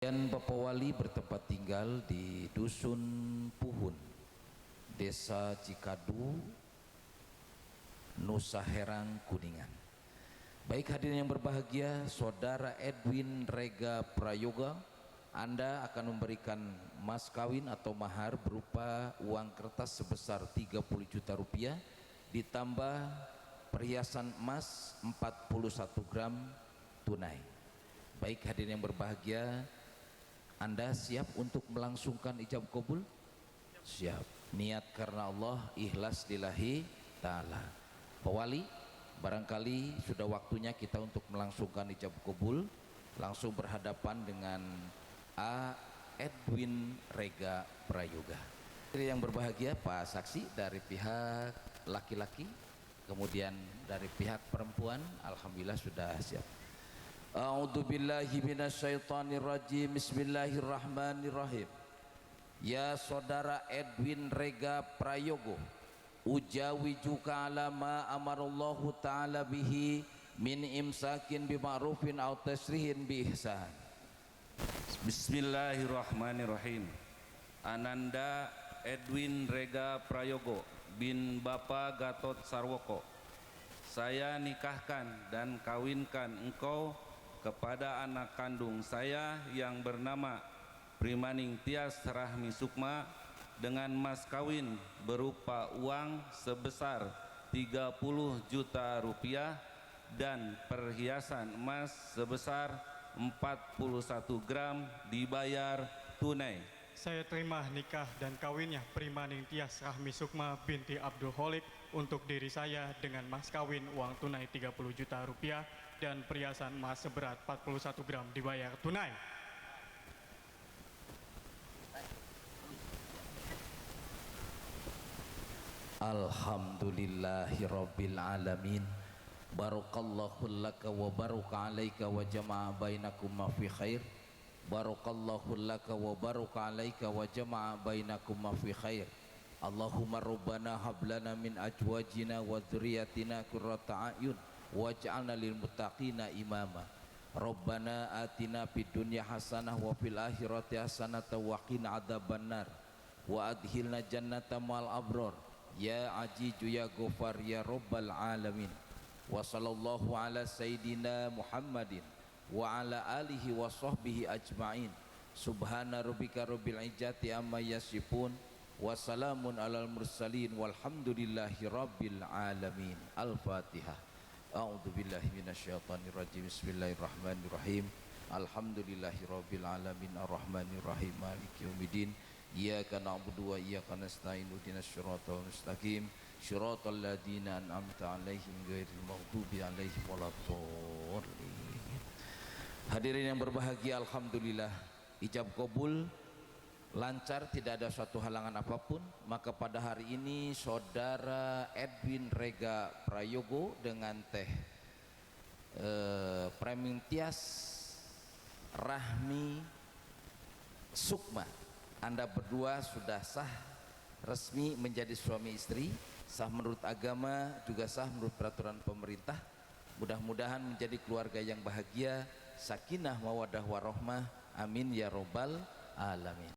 Dan Bapak Wali bertempat tinggal di Dusun Puhun, Desa Cikadu, Nusa Herang, Kuningan. Baik hadirin yang berbahagia, Saudara Edwin Rega Prayoga, Anda akan memberikan mas kawin atau mahar berupa uang kertas sebesar 30 juta rupiah ditambah perhiasan emas 41 gram tunai. Baik hadirin yang berbahagia, Anda siap untuk melangsungkan ijab kabul? Siap. Niat karena Allah, ikhlas lillahi ta'ala. Pak Wali, barangkali sudah waktunya kita untuk melangsungkan ijab kabul. Langsung berhadapan dengan A. Edwin Rega Prayoga. Yang berbahagia, Pak Saksi dari pihak laki-laki, kemudian dari pihak perempuan, alhamdulillah sudah siap. A'udzu billahi minasyaitonir rajim. Bismillahirrahmanirrahim. Ya Saudara Edwin Rega Prayogo, ujawijuka ala ma amarallahu ta'ala bihi min imsakin bima'rufin aw tasrihin bi ihsan. Bismillahirrahmanirrahim. Ananda Edwin Rega Prayogo bin Bapak Gatot Sarwoko, saya nikahkan dan kawinkan engkau kepada anak kandung saya yang bernama Primaning Tias Rahmi Sukma dengan mas kawin berupa uang sebesar 30 juta rupiah dan perhiasan emas sebesar 41 gram dibayar tunai. Saya terima nikah dan kawinnya Primaning Tias Rahmi Sukma binti Abdul Kholik untuk diri saya dengan mas kawin uang tunai 30 juta rupiah dan perhiasan emas seberat 41 gram dibayar tunai. Alhamdulillahirabbil alamin. Barakallahu laka wa baraka alaika wa jama'a bainakum ma fi khair. Barakallahu laka wa baraka alaika wa jama'a bainakum ma fi khair. Allahumma rabbana hab lana min azwajina wa dzurriyyatina qurrata a'yun waj'alna lil muttaqina imama. Rabbana atina fid dunya hasanah wa fil akhirati hasanah wa qina adzabannar wa adkhilna jannata ma'al abrar ya azizu ya ghafar ya rabbal alamin. Wa sallallahu ala sayyidina Muhammadin wa ala alihi wa sahbihi ajma'in. Subhana rabbika rabbil izzati amma yasifun wa salamun alal mursalin walhamdulillahi rabbil alamin. Al-Fatihah. A'udzu billahi minasyaitonir rajim. Bismillahirrahmanirrahim. Alhamdulillahi rabbil alamin arrahmanir rahim maliki yaumiddin. Iyyaka na'budu wa iyyaka nasta'in ihdinas siratal mustaqim siratal ladzina an'amta 'alaihim ghairil maghdubi 'alaihim waladdallin. Hadirin yang berbahagia, alhamdulillah ijab kabul lancar, tidak ada suatu halangan apapun. Maka pada hari ini Saudara Edwin Rega Prayogo dengan Teh Primaning Tias Rahmi Sukma, Anda berdua sudah sah resmi menjadi suami istri, sah menurut agama, juga sah menurut peraturan pemerintah. Mudah-mudahan menjadi keluarga yang bahagia, sakinah mawaddah warahmah, amin ya robbal alamin.